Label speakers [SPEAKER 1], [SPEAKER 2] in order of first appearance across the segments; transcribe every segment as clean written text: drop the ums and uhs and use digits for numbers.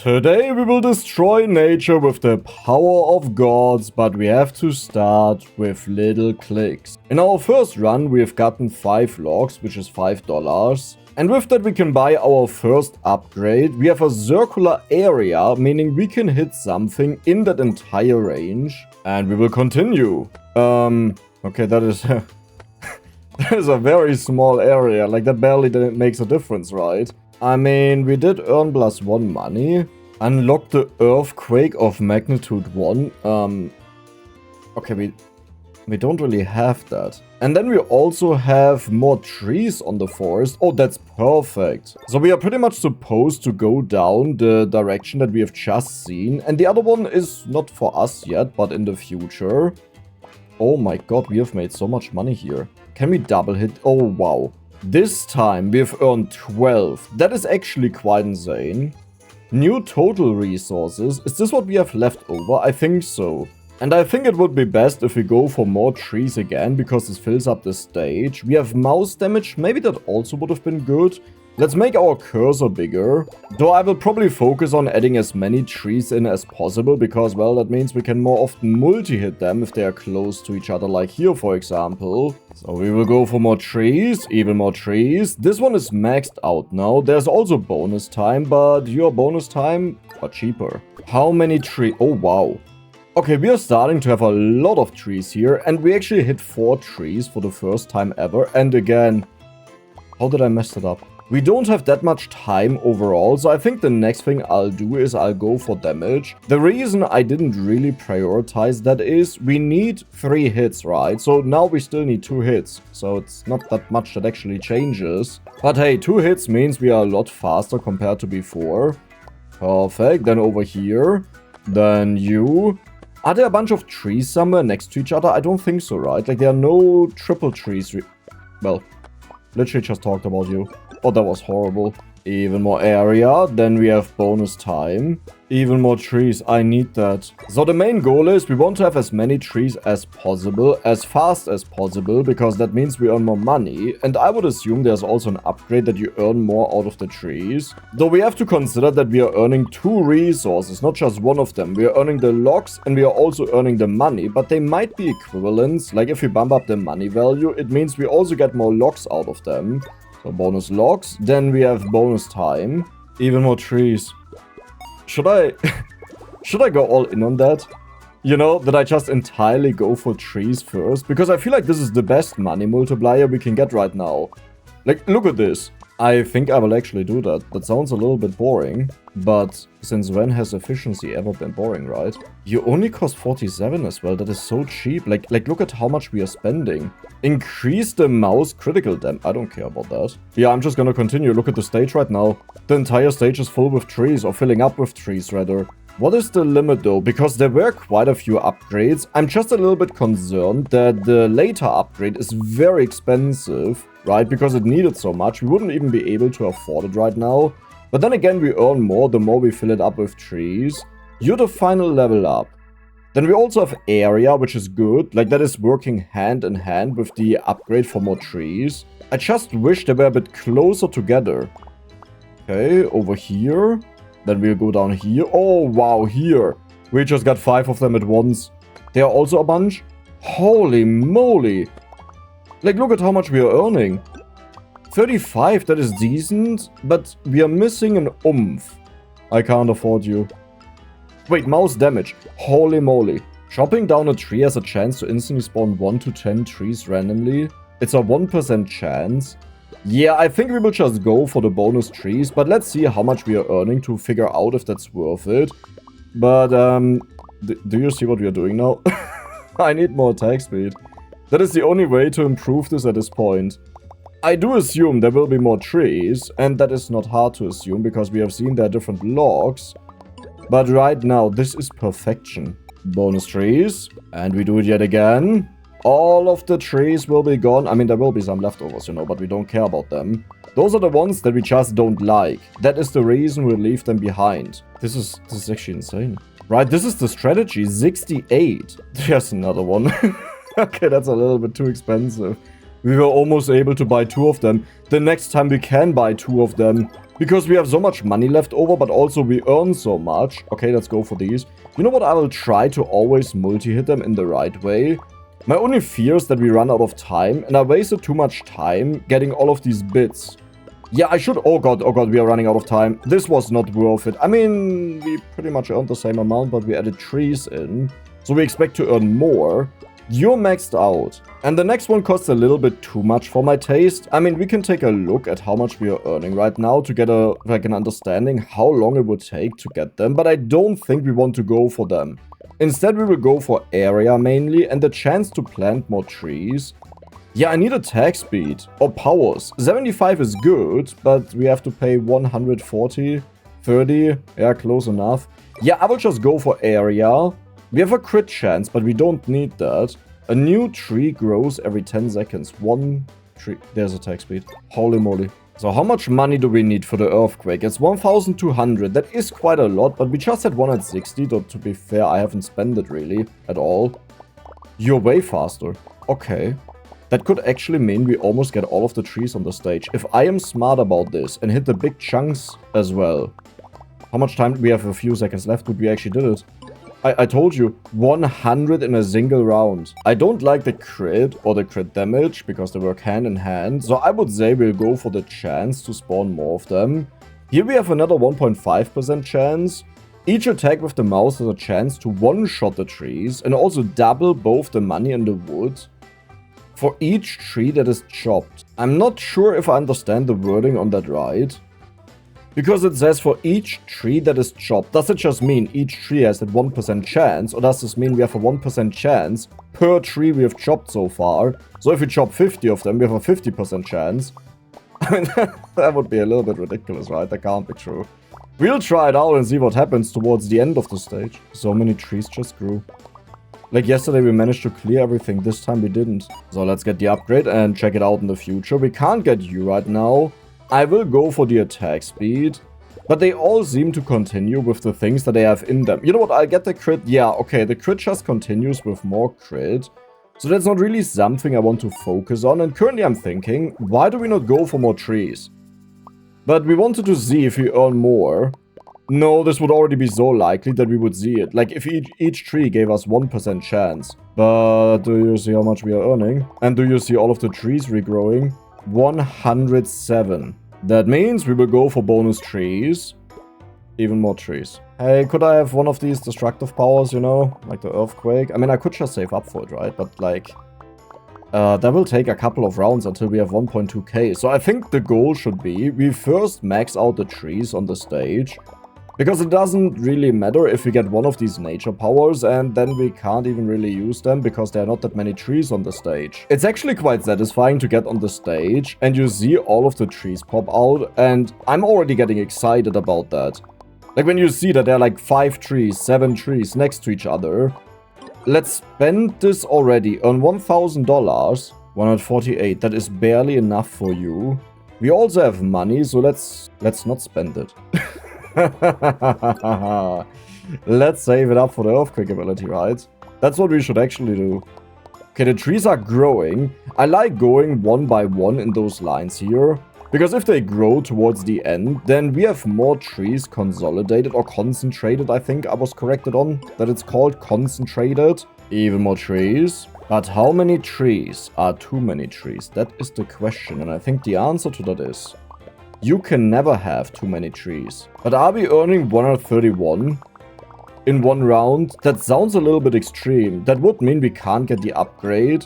[SPEAKER 1] Today we will destroy nature with the power of gods, but we have to start with little clicks. In our first run we have gotten 5 logs, which is $5. And with that we can buy our first upgrade. We have a circular area, meaning we can hit something in that entire range. And we will continue. Okay, that is that is a very small area. Like, that barely makes a difference, right? I mean, we did earn +1 money. Unlock the earthquake of magnitude 1. Okay, we don't really have that. And then we also have more trees on the forest. Oh, that's perfect. So we are pretty much supposed to go down the direction that we have just seen. And the other one is not for us yet, but in the future. Oh my god, we have made so much money here. Can we double hit? Oh, wow. This time we have earned 12. That is actually quite insane. New total resources. Is this what we have left over? I think so. And I think it would be best if we go for more trees again, because this fills up the stage. We have mouse damage. Maybe that also would have been good. Let's make our cursor bigger. Though I will probably focus on adding as many trees in as possible, because, well, that means we can more often multi-hit them if they are close to each other, like here, for example. So we will go for more trees, even more trees. This one is maxed out now. There's also bonus time, but your bonus time are cheaper. How many trees? Oh, wow. Okay, we are starting to have a lot of trees here, and we actually hit 4 trees for the first time ever. And again, how did I mess it up? We don't have that much time overall, so I think the next thing I'll do is I'll go for damage. The reason I didn't really prioritize that is we need 3 hits, right? So now we still need 2 hits, so it's not that much that actually changes. But hey, 2 hits means we are a lot faster compared to before. Perfect, then over here, then you. Are there a bunch of trees somewhere next to each other? I don't think so, right? Like, there are no triple trees. Well, literally just talked about you. Oh, that was horrible. Even more area. Then we have bonus time. Even more trees. I need that. So the main goal is we want to have as many trees as possible, as fast as possible, because that means we earn more money. And I would assume there's also an upgrade that you earn more out of the trees. Though we have to consider that we are earning 2 resources, not just one of them. We are earning the logs and we are also earning the money, but they might be equivalents. Like, if we bump up the money value, it means we also get more logs out of them. So bonus logs, then we have bonus time, even more trees. Should I go all in on that? You know, that I just entirely go for trees first? Because I feel like this is the best money multiplier we can get right now. Like, look at this. I think I will actually do that. That sounds a little bit boring. But since when has efficiency ever been boring, right? You only cost 47 as well. That is so cheap. Like look at how much we are spending. Increase the mouse critical damage. I don't care about that. Yeah, I'm just gonna continue. Look at the stage right now. The entire stage is full with trees, or filling up with trees rather. What is the limit though? Because there were quite a few upgrades. I'm just a little bit concerned that the later upgrade is very expensive, right? Because it needed so much. We wouldn't even be able to afford it right now. But then again, we earn more the more we fill it up with trees. You're the final level up. Then we also have area, which is good. Like, that is working hand in hand with the upgrade for more trees. I just wish they were a bit closer together. Okay, over here. Then we'll go down here. Oh, wow, here. We just got 5 of them at once. There are also a bunch. Holy moly. Like, look at how much we are earning. 35, that is decent, but we are missing an oomph. I can't afford you. Wait, mouse damage. Holy moly. Chopping down a tree has a chance to instantly spawn 1 to 10 trees randomly. It's a 1% chance. Yeah, I think we will just go for the bonus trees, but let's see how much we are earning to figure out if that's worth it. But, do you see what we are doing now? I need more attack speed. That is the only way to improve this at this point. I do assume there will be more trees, and that is not hard to assume because we have seen there are different logs. But right now, this is perfection. Bonus trees, and we do it yet again. All of the trees will be gone. I mean, there will be some leftovers, you know, but we don't care about them. Those are the ones that we just don't like. That is the reason we'll leave them behind. This is actually insane. Right, this is the strategy. 68. There's another one. Okay, that's a little bit too expensive. We were almost able to buy 2 of them. The next time we can buy 2 of them, Because we have so much money left over, but also we earn so much. Okay, let's go for these. You know what? I will try to always multi-hit them in the right way. My only fear is that we run out of time, and I wasted too much time getting all of these bits. Yeah, I should... Oh god, we are running out of time. This was not worth it. I mean, we pretty much earned the same amount, but we added trees in. So we expect to earn more. You're maxed out. And the next one costs a little bit too much for my taste. I mean, we can take a look at how much we are earning right now to get an understanding how long it would take to get them. But I don't think we want to go for them. Instead, we will go for area mainly and the chance to plant more trees. Yeah, I need attack speed or powers. 75 is good, but we have to pay 140, 30. Yeah, close enough. Yeah, I will just go for area. We have a crit chance, but we don't need that. A new tree grows every 10 seconds. One tree. There's attack speed. Holy moly. So how much money do we need for the earthquake? It's 1,200. That is quite a lot, but we just had 160. Though, to be fair, I haven't spent it really at all. You're way faster. Okay. That could actually mean we almost get all of the trees on the stage. If I am smart about this and hit the big chunks as well. How much time? We have a few seconds left, but we actually did it. I told you, 100 in a single round. I don't like the crit or the crit damage because they work hand in hand. So I would say we'll go for the chance to spawn more of them. Here we have another 1.5% chance. Each attack with the mouse has a chance to one-shot the trees and also double both the money and the wood for each tree that is chopped. I'm not sure if I understand the wording on that right. Because it says for each tree that is chopped. Does it just mean each tree has that 1% chance? Or does this mean we have a 1% chance per tree we have chopped so far? So if we chop 50 of them, we have a 50% chance. I mean, that would be a little bit ridiculous, right? That can't be true. We'll try it out and see what happens towards the end of the stage. So many trees just grew. Like yesterday we managed to clear everything, this time we didn't. So let's get the upgrade and check it out in the future. We can't get you right now. I will go for the attack speed, but they all seem to continue with the things that they have in them. You know what, I'll get the crit. Yeah, okay, the crit just continues with more crit. So that's not really something I want to focus on. And currently I'm thinking, why do we not go for more trees? But we wanted to see if we earn more. No, this would already be so likely that we would see it. Like if each tree gave us 1% chance. But do you see how much we are earning? And do you see all of the trees regrowing? 107. That means we will go for bonus trees. Even more trees. Hey, could I have one of these destructive powers, you know? Like the earthquake? I mean, I could just save up for it, right? But like... that will take a couple of rounds until we have 1.2k. So I think the goal should be we first max out the trees on the stage. Because it doesn't really matter if we get one of these nature powers and then we can't even really use them because there are not that many trees on the stage. It's actually quite satisfying to get on the stage and you see all of the trees pop out and I'm already getting excited about that. Like when you see that there are like 5 trees, 7 trees next to each other. Let's spend this already, earn $1,000, 148, that is barely enough for you. We also have money, so let's not spend it. Let's save it up for the earthquake ability, right? That's what we should actually do. Okay, the trees are growing. I like going one by one in those lines here. Because if they grow towards the end, then we have more trees consolidated or concentrated, I think I was corrected on. That it's called concentrated. Even more trees. But how many trees are too many trees? That is the question. And I think the answer to that is... you can never have too many trees. But are we earning 131 in one round? That sounds a little bit extreme. That would mean we can't get the upgrade.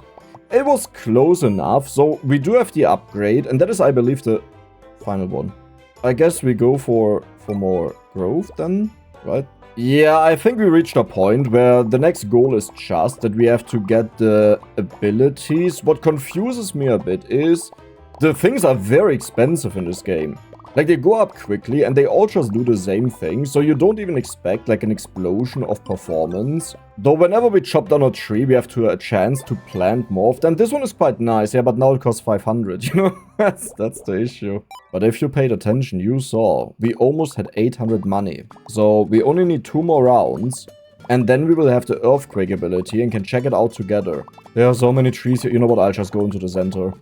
[SPEAKER 1] It was close enough, so we do have the upgrade, and that is, I believe, the final one. I guess we go for more growth then, right? Yeah, I think we reached a point where the next goal is just that we have to get the abilities. What confuses me a bit is the things are very expensive in this game. Like, they go up quickly and they all just do the same thing, so you don't even expect, like, an explosion of performance. Though whenever we chop down a tree, we have a chance to plant more of them. This one is quite nice, yeah, but now it costs 500, you know? that's the issue. But if you paid attention, you saw we almost had 800 money. So we only need 2 more rounds, and then we will have the earthquake ability and can check it out together. There are so many trees here. You know what? I'll just go into the center.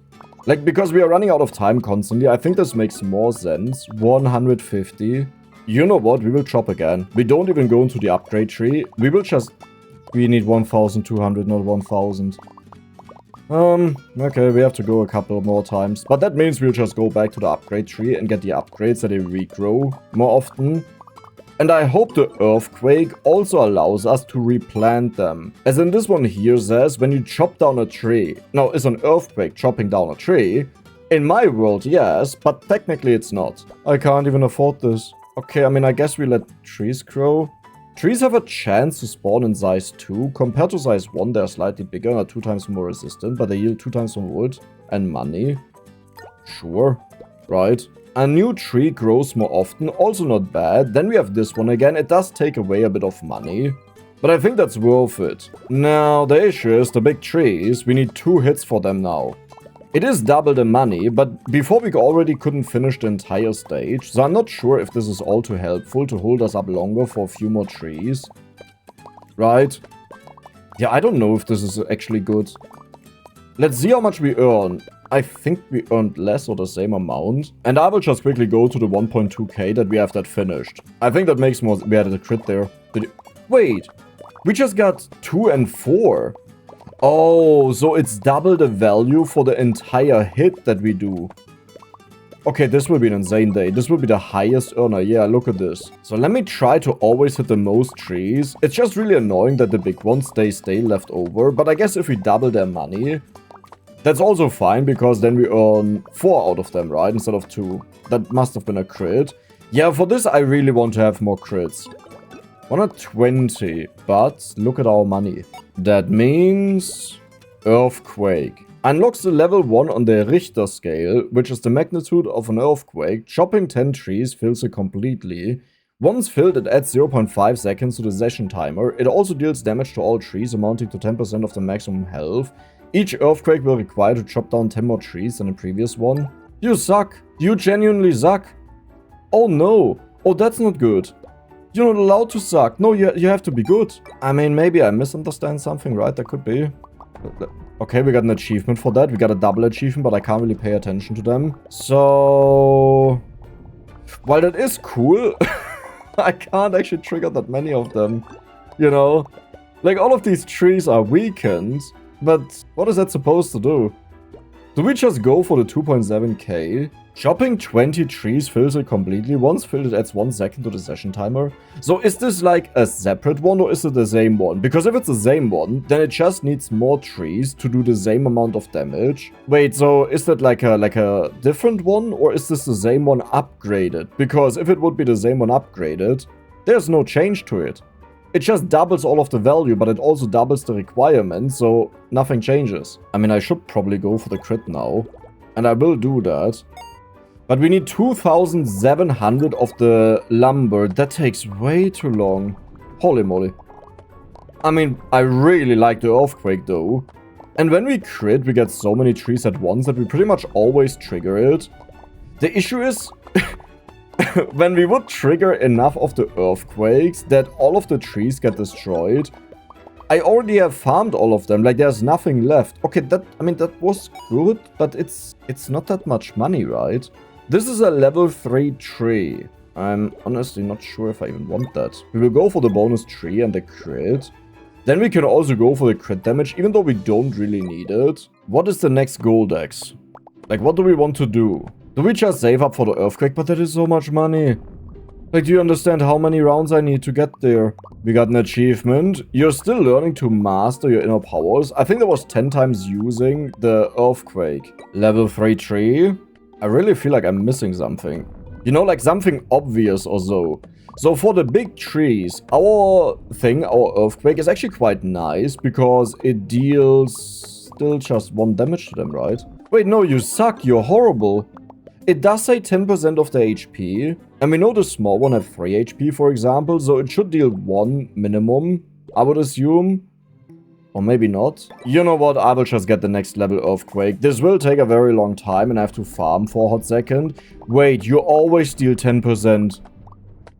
[SPEAKER 1] Like, because we are running out of time constantly, I think this makes more sense. 150. You know what? We will chop again. We don't even go into the upgrade tree. We will just... We need 1,200, not 1,000. Okay, we have to go a couple more times. But that means we'll just go back to the upgrade tree and get the upgrades that they regrow more often. And I hope the earthquake also allows us to replant them. As in this one here says, when you chop down a tree. Now, is an earthquake chopping down a tree? In my world, yes, but technically it's not. I can't even afford this. Okay, I mean, I guess we let trees grow. Trees have a chance to spawn in size 2. Compared to size 1, they're slightly bigger and are 2 times more resistant, but they yield 2 times more wood and money. Sure, right. A new tree grows more often, also not bad. Then we have this one again. It does take away a bit of money, but I think that's worth it. Now, the issue is the big trees. We need 2 hits for them now. It is double the money, but before we already couldn't finish the entire stage, so I'm not sure if this is all too helpful to hold us up longer for a few more trees. Right? Yeah, I don't know if this is actually good. Let's see how much we earn. I think we earned less or the same amount. And I will just quickly go to the 1.2k that we have that finished. I think that makes more... We had a crit there. Wait. We just got 2 and 4. Oh, so it's double the value for the entire hit that we do. Okay, this will be an insane day. This will be the highest earner. Yeah, look at this. So let me try to always hit the most trees. It's just really annoying that the big ones stay left over. But I guess if we double their money... That's also fine, because then we earn 4 out of them, right? Instead of 2. That must have been a crit. Yeah, for this I really want to have more crits. 120, but look at our money. That means... Earthquake. Unlocks the level 1 on the Richter scale, which is the magnitude of an earthquake. Chopping 10 trees fills it completely. Once filled, it adds 0.5 seconds to the session timer. It also deals damage to all trees, amounting to 10% of the maximum health. Each earthquake will require to chop down 10 more trees than the previous one. You suck. You genuinely suck. Oh no. Oh, that's not good. You're not allowed to suck. No, you have to be good. I mean, maybe I misunderstand something, right? That could be. Okay, we got an achievement for that. We got a double achievement, but I can't really pay attention to them. So... While that is cool, I can't actually trigger that many of them. You know? Like, all of these trees are weakened. But what is that supposed to do? Do we just go for the 2.7k? Chopping 20 trees fills it completely. Once filled, it adds 1 second to the session timer. So is this like a separate one, or is it the same one? Because if it's the same one, then it just needs more trees to do the same amount of damage. Wait, so is that like a different one, or is this the same one upgraded? Because if it would be the same one upgraded, there's no change to it. It just doubles all of the value, but it also doubles the requirements, so nothing changes. I mean, I should probably go for the crit now. And I will do that. But we need 2,700 of the lumber. That takes way too long. Holy moly. I mean, I really like the earthquake though. And when we crit, we get so many trees at once that we pretty much always trigger it. The issue is... when we would trigger enough of the earthquakes that all of the trees get destroyed, I already have farmed all of them, like there's nothing left. Okay, that was good, but it's not that much money, right? This is a level 3 tree. I'm honestly not sure if I even want that. We will go for the bonus tree and the crit. Then we can also go for the crit damage, even though we don't really need it. What is the next goal, Dex? Like, what do we want to do? Do we just save up for the earthquake? But that is so much money. Like, do you understand how many rounds I need to get there? We got an achievement. You're still learning to master your inner powers. I think that was 10 times using the earthquake. Level 3 tree. I really feel like I'm missing something. You know, like something obvious or so. So for the big trees, our earthquake is actually quite nice because it deals still just 1 damage to them, right? Wait, no, you suck. You're horrible. It does say 10% of the HP, and we know the small one have 3 HP, for example, so it should deal 1 minimum, I would assume. Or maybe not. You know what, I will just get the next level earthquake. This will take a very long time, and I have to farm for a hot second. Wait, you always deal 10%.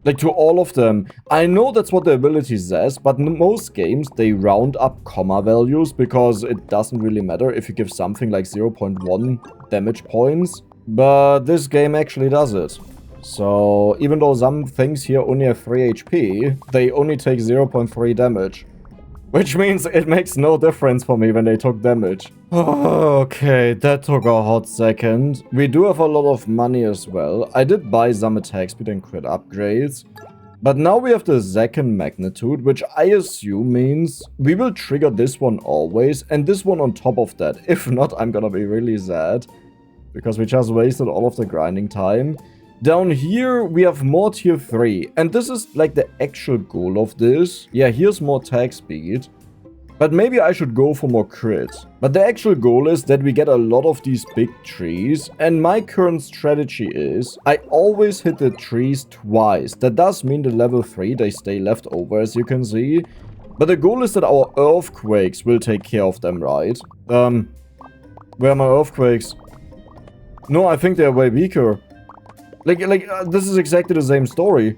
[SPEAKER 1] Like, to all of them. I know that's what the ability says, but in most games, they round up comma values because it doesn't really matter if you give something like 0.1 damage points. But this game actually does it. So, even though some things here only have 3 HP, they only take 0.3 damage. Which means it makes no difference for me when they took damage. Okay, that took a hot second. We do have a lot of money as well. I did buy some attack speed and crit upgrades. But now we have the second magnitude, which I assume means we will trigger this one always and this one on top of that. If not, I'm gonna be really sad. Because we just wasted all of the grinding time. Down here, we have more tier 3. And this is like the actual goal of this. Yeah, here's more attack speed. But maybe I should go for more crit. But the actual goal is that we get a lot of these big trees. And my current strategy is I always hit the trees twice. That does mean the level 3, they stay left over, as you can see. But the goal is that our earthquakes will take care of them, right? Where are my earthquakes? No, I think they're way weaker. This is exactly the same story.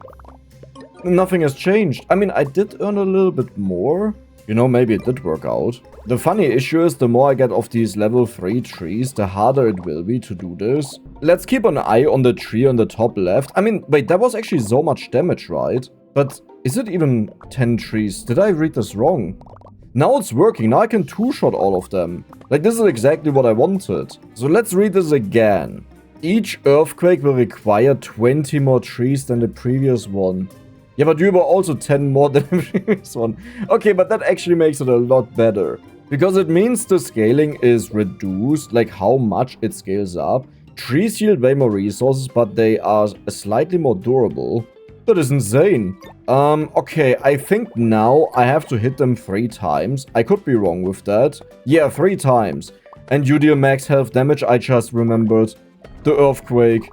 [SPEAKER 1] Nothing has changed. I mean, I did earn a little bit more. You know, maybe it did work out. The funny issue is the more I get of these level 3 trees, the harder it will be to do this. Let's keep an eye on the tree on the top left. I mean, wait, that was actually so much damage, right? But is it even 10 trees? Did I read this wrong? Now it's working. Now I can two-shot all of them. Like, this is exactly what I wanted. So let's read this again. Each earthquake will require 20 more trees than the previous one. Yeah, but you were also 10 more than the previous one. Okay, but that actually makes it a lot better. Because it means the scaling is reduced, like how much it scales up. Trees yield way more resources, but they are slightly more durable. That is insane. Okay, I think now I have to hit them 3 times. I could be wrong with that. Yeah, 3 times. And you deal max health damage, I just remembered. The earthquake.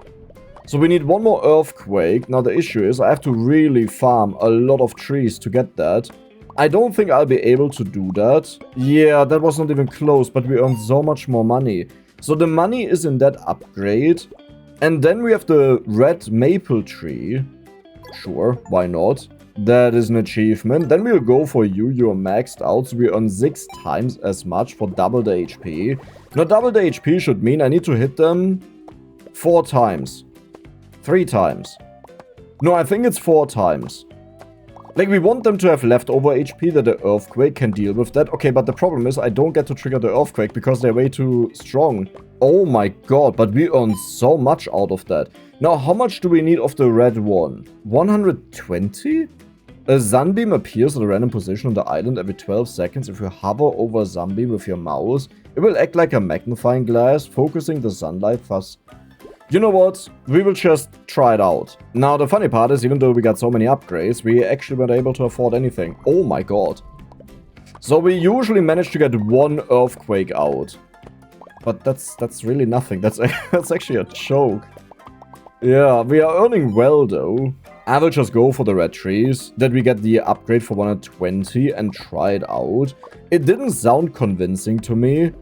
[SPEAKER 1] So we need one more earthquake. Now the issue is I have to really farm a lot of trees to get that. I don't think I'll be able to do that. Yeah, that was not even close, but we earned so much more money. So the money is in that upgrade. And then we have the red maple tree. Sure, why not? That is an achievement. Then we'll go for you. You're maxed out, so we earn 6 times as much for double the HP. Now double the HP should mean I need to hit them 4 times. 3 times. No, I think it's 4 times. Like, we want them to have leftover HP that the earthquake can deal with that. Okay, but the problem is I don't get to trigger the earthquake because they're way too strong. Oh my god, but we earn so much out of that. Now, how much do we need of the red one? 120? A sunbeam appears at a random position on the island every 12 seconds. If you hover over a sunbeam with your mouse, it will act like a magnifying glass, focusing the sunlight thus. You know what? We will just try it out. Now, the funny part is, even though we got so many upgrades, we actually weren't able to afford anything. Oh my god. So we usually manage to get 1 earthquake out. But that's really nothing. That's actually a joke. Yeah, we are earning well though. I will just go for the red trees. That we get the upgrade for 120 and try it out. It didn't sound convincing to me.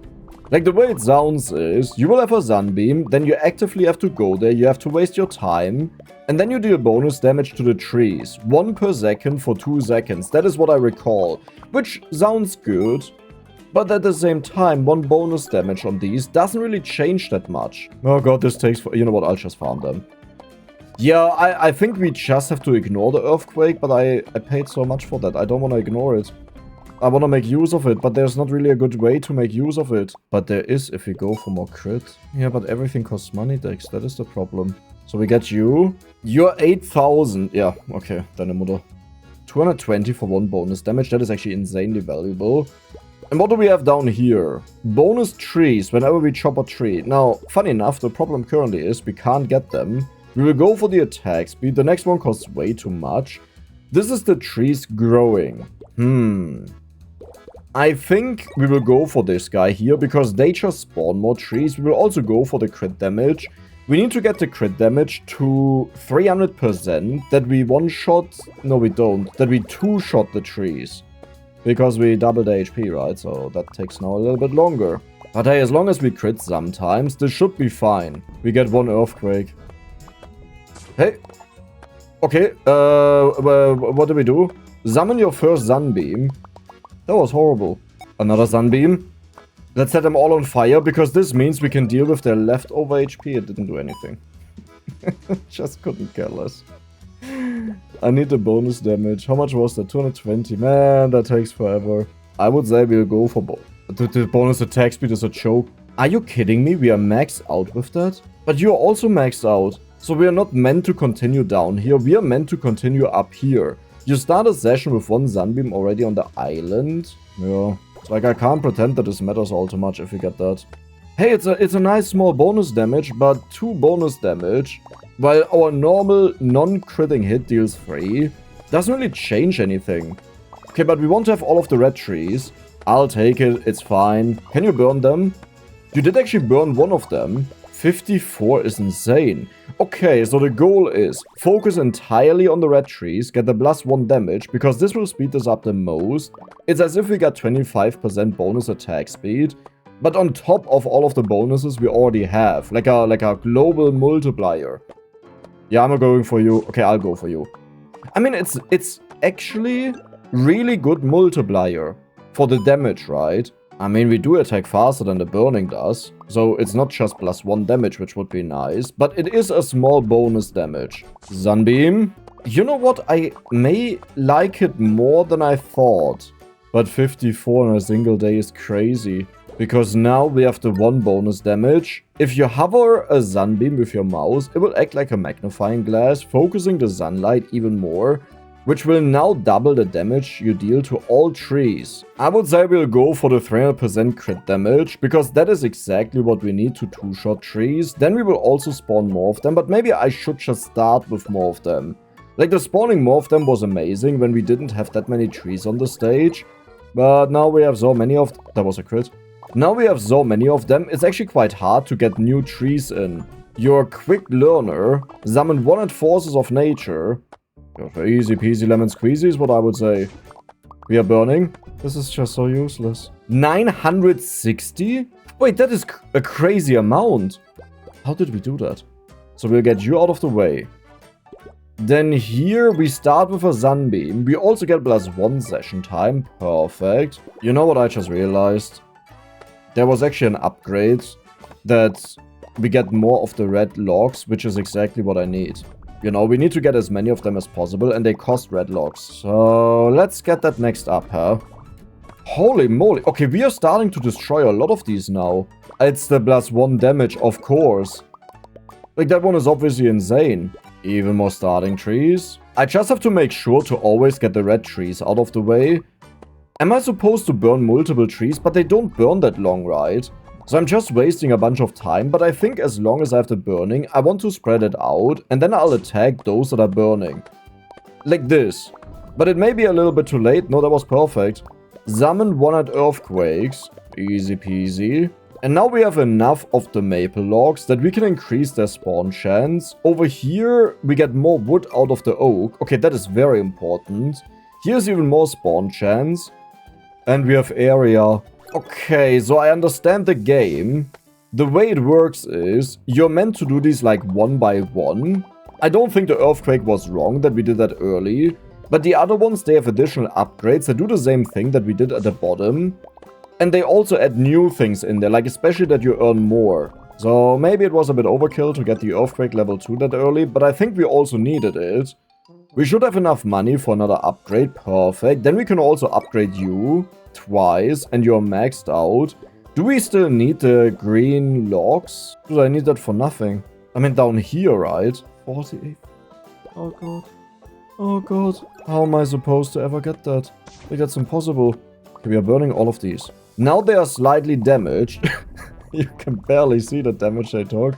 [SPEAKER 1] Like, the way it sounds is, you will have a sunbeam, then you actively have to go there, you have to waste your time, and then you deal bonus damage to the trees. 1 per second for 2 seconds. That is what I recall. Which sounds good. But at the same time, 1 bonus damage on these doesn't really change that much. Oh god, this takes for... You know what, I'll just farm them. Yeah, I think we just have to ignore the earthquake, but I paid so much for that. I don't want to ignore it. I want to make use of it, but there's not really a good way to make use of it. But there is if we go for more crit. Yeah, but everything costs money, Dex. That is the problem. So we get you. You're 8,000. Yeah, okay. Deine Mutter. 220 for 1 bonus damage. That is actually insanely valuable. And what do we have down here? Bonus trees whenever we chop a tree. Now, funny enough, the problem currently is we can't get them. We will go for the attack speed. The next one costs way too much. This is the trees growing. I think we will go for this guy here because they just spawn more trees. We will also go for the crit damage. We need to get the crit damage to 300% that we one-shot... No, we don't. That we two-shot the trees. Because we double the HP, right? So that takes now a little bit longer. But hey, as long as we crit sometimes, this should be fine. We get 1 earthquake. Hey! Okay, what do we do? Summon your first sunbeam. That was horrible. Another sunbeam. Let's set them all on fire, because this means we can deal with their leftover HP. It didn't do anything. Just couldn't care less. I need the bonus damage. How much was that? 220. Man, that takes forever. I would say we'll go for the bonus attack speed is a joke. Are you kidding me? We are maxed out with that? But you're also maxed out. So we are not meant to continue down here. We are meant to continue up here. You start a session with one sunbeam already on the island. Yeah. It's like I can't pretend that this matters all too much if you get that. Hey, it's a nice small bonus damage, but 2 bonus damage, while our normal non-critting hit deals 3, doesn't really change anything. Okay, but we want to have all of the red trees. I'll take it, it's fine. Can you burn them? You did actually burn one of them. 54 is insane. Okay, so the goal is focus entirely on the red trees, get the +1 damage, because this will speed this up the most. It's as if we got 25% bonus attack speed, but on top of all of the bonuses we already have, like a global multiplier. Yeah, I'm going for you. Okay, I'll go for you. I mean, it's actually really good multiplier for the damage, right? I mean, we do attack faster than the burning does, so it's not just +1 damage, which would be nice, but it is a small bonus damage. Sunbeam. You know what? I may like it more than I thought, but 54 in a single day is crazy, because now we have the 1 bonus damage. If you hover a sunbeam with your mouse, it will act like a magnifying glass, focusing the sunlight even more, which will now double the damage you deal to all trees. I would say we'll go for the 300% crit damage, because that is exactly what we need to 2-shot trees. Then we will also spawn more of them, but maybe I should just start with more of them. Like, the spawning more of them was amazing when we didn't have that many trees on the stage, but now we have so many of them. That was a crit. Now we have so many of them, it's actually quite hard to get new trees in. You're a quick learner, summon 100 forces of nature. Easy peasy lemon squeezy is what I would say. We are burning. This is just so useless. 960? Wait, that is a crazy amount. How did we do that? So we'll get you out of the way. Then here we start with a sunbeam. We also get +1 session time. Perfect. You know what I just realized? There was actually an upgrade that we get more of the red logs, which is exactly what I need. You know, we need to get as many of them as possible, and they cost red logs. So let's get that next up, huh? Holy moly. Okay, we are starting to destroy a lot of these now. It's the +1 damage, of course. Like, that one is obviously insane. Even more starting trees. I just have to make sure to always get the red trees out of the way. Am I supposed to burn multiple trees? But they don't burn that long, right? So I'm just wasting a bunch of time, but I think as long as I have the burning, I want to spread it out, and then I'll attack those that are burning. Like this. But it may be a little bit too late. No, that was perfect. Summon 100 earthquakes. Easy peasy. And now we have enough of the maple logs that we can increase their spawn chance. Over here, we get more wood out of the oak. Okay, that is very important. Here's even more spawn chance. And we have area. Okay, so I understand the game. The way it works is, you're meant to do these like 1 by 1. I don't think the earthquake was wrong that we did that early. But the other ones, they have additional upgrades that do the same thing that we did at the bottom. And they also add new things in there, like especially that you earn more. So maybe it was a bit overkill to get the earthquake level 2 that early, but I think we also needed it. We should have enough money for another upgrade, perfect. Then we can also upgrade you twice, and you're maxed out. Do we still need the green logs? Do I need that for nothing? I mean, down here, right? 48. Oh god. Oh god. How am I supposed to ever get that? Like, that's impossible. Okay, we are burning all of these. Now they are slightly damaged. You can barely see the damage they took.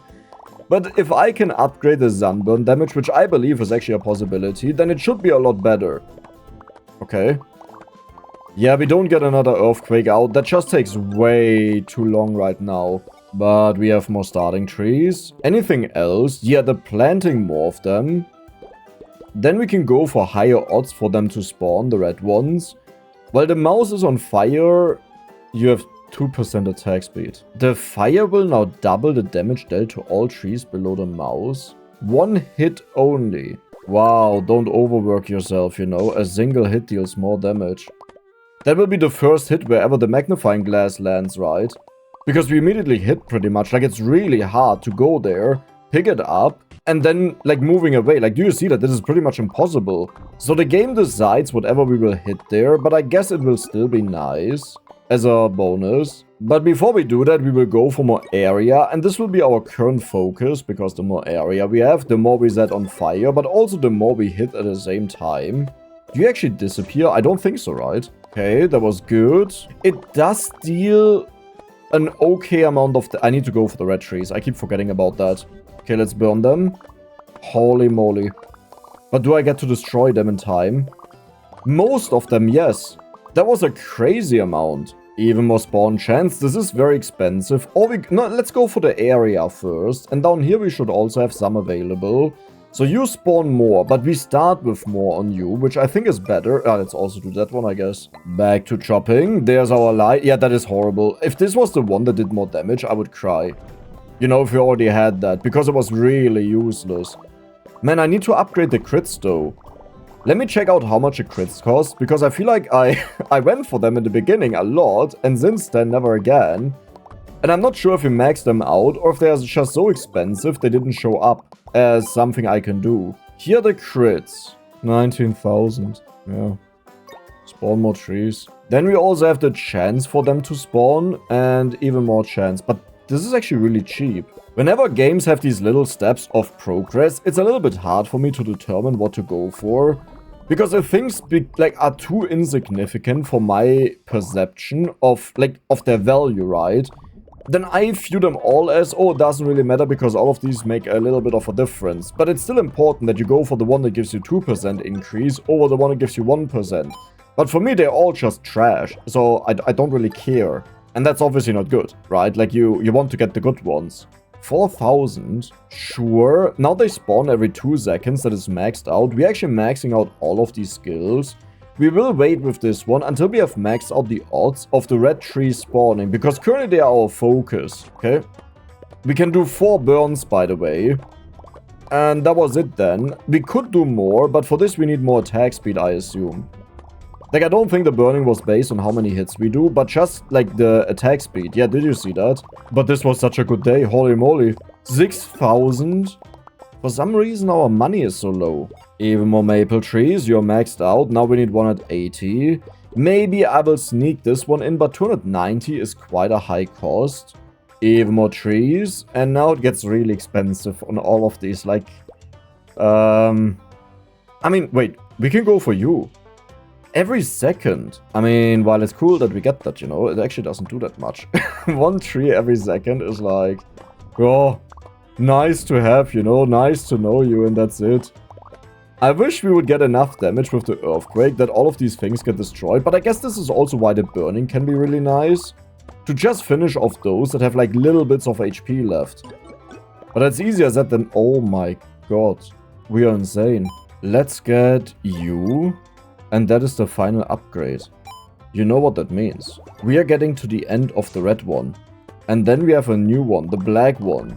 [SPEAKER 1] But if I can upgrade the sunburn damage, which I believe is actually a possibility, then it should be a lot better. Okay. Yeah, we don't get another earthquake out. That just takes way too long right now. But we have more starting trees. Anything else? Yeah, the planting more of them. Then we can go for higher odds for them to spawn, the red ones. While the mouse is on fire, you have 2% attack speed. The fire will now double the damage dealt to all trees below the mouse. 1 hit only. Wow, don't overwork yourself, you know. A single hit deals more damage. That will be the first hit wherever the magnifying glass lands, right? Because we immediately hit pretty much. Like, it's really hard to go there, pick it up, and then, like, moving away. Like, do you see that? This is pretty much impossible. So the game decides whatever we will hit there, but I guess it will still be nice as a bonus. But before we do that, we will go for more area, and this will be our current focus, because the more area we have, the more we set on fire, but also the more we hit at the same time. Do you actually disappear? I don't think so, right? Okay, that was good. It does deal an okay amount of... I need to go for the red trees. I keep forgetting about that. Okay, let's burn them. Holy moly. But do I get to destroy them in time? Most of them, yes. That was a crazy amount. Even more spawn chance. This is very expensive. Or no, let's go for the area first. And down here we should also have some available. So you spawn more, but we start with more on you, which I think is better. Let's also do that one, I guess. Back to chopping. There's our light. Yeah, that is horrible. If this was the one that did more damage, I would cry. You know, if we already had that, because it was really useless. Man, I need to upgrade the crits though. Let me check out how much a crits cost, because I feel like I went for them in the beginning a lot, and since then never again. And I'm not sure if we maxed them out, or if they are just so expensive they didn't show up as something I can do. Here are the crits. 19,000. Yeah. Spawn more trees. Then we also have the chance for them to spawn, and even more chance. But this is actually really cheap. Whenever games have these little steps of progress, it's a little bit hard for me to determine what to go for. Because if things are too insignificant for my perception of their value, right? Then I view them all as, oh, it doesn't really matter because all of these make a little bit of a difference. But it's still important that you go for the one that gives you 2% increase over the one that gives you 1%. But for me, they're all just trash. So I don't really care. And that's obviously not good, right? Like, you want to get the good ones. 4,000? Sure. Now they spawn every 2 seconds. That is maxed out. We're actually maxing out all of these skills. We will wait with this one until we have maxed out the odds of the red trees spawning, because currently they are our focus, okay? We can do 4 burns, by the way. And that was it then. We could do more, but for this we need more attack speed, I assume. Like, I don't think the burning was based on how many hits we do, but just, like, the attack speed. Yeah, did you see that? But this was such a good day, holy moly. 6,000? For some reason our money is so low. Even more maple trees, you're maxed out. Now we need one at 80. Maybe I will sneak this one in, but 290 is quite a high cost. Even more trees. And now it gets really expensive on all of these. Like, I mean, wait, we can go for you. Every second. I mean, while it's cool that we get that, you know, it actually doesn't do that much. 1 tree every second is like, oh, nice to have, you know, nice to know you, and that's it. I wish we would get enough damage with the earthquake that all of these things get destroyed, but I guess this is also why the burning can be really nice. To just finish off those that have like little bits of HP left. But that's easier said than, oh my god, we are insane. Let's get you, and that is the final upgrade. You know what that means. We are getting to the end of the red one. And then we have a new one, the black one.